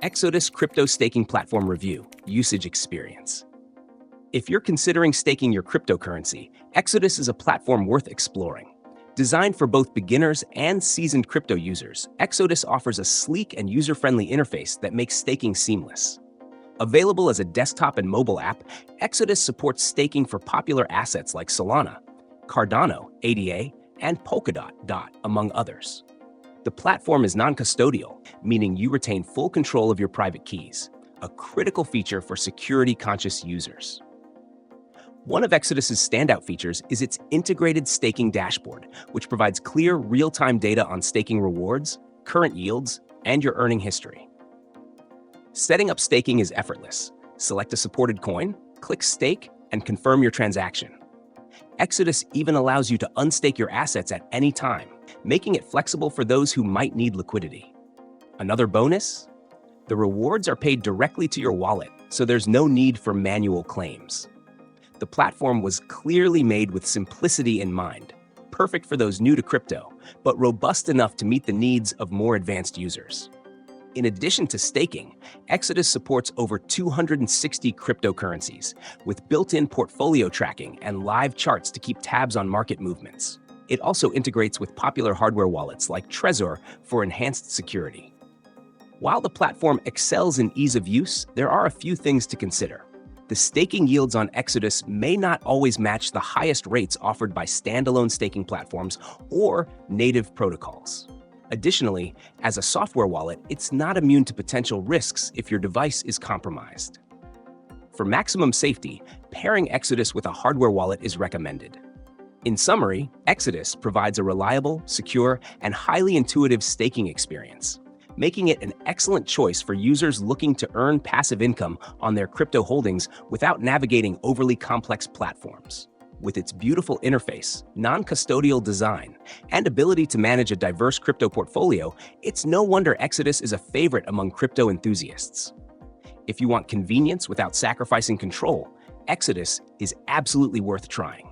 Exodus Crypto Staking Platform Review Usage Experience. If you're considering staking your cryptocurrency, Exodus is a platform worth exploring. Designed for both beginners and seasoned crypto users, Exodus offers a sleek and user-friendly interface that makes staking seamless. Available as a desktop and mobile app, Exodus supports staking for popular assets like Solana, Cardano, ADA, and Polkadot, among others. The platform is non-custodial, meaning you retain full control of your private keys, a critical feature for security-conscious users. One of Exodus's standout features is its integrated staking dashboard, which provides clear, real-time data on staking rewards, current yields, and your earning history. Setting up staking is effortless. Select a supported coin, click Stake, and confirm your transaction. Exodus even allows you to unstake your assets at any time, making it flexible for those who might need liquidity. Another bonus? The rewards are paid directly to your wallet, so there's no need for manual claims. The platform was clearly made with simplicity in mind, perfect for those new to crypto, but robust enough to meet the needs of more advanced users. In addition to staking, Exodus supports over 260 cryptocurrencies, with built-in portfolio tracking and live charts to keep tabs on market movements. It also integrates with popular hardware wallets like Trezor for enhanced security. While the platform excels in ease of use, there are a few things to consider. The staking yields on Exodus may not always match the highest rates offered by standalone staking platforms or native protocols. Additionally, as a software wallet, it's not immune to potential risks if your device is compromised. For maximum safety, pairing Exodus with a hardware wallet is recommended. In summary, Exodus provides a reliable, secure, and highly intuitive staking experience, making it an excellent choice for users looking to earn passive income on their crypto holdings without navigating overly complex platforms. With its beautiful interface, non-custodial design, and ability to manage a diverse crypto portfolio, it's no wonder Exodus is a favorite among crypto enthusiasts. If you want convenience without sacrificing control, Exodus is absolutely worth trying.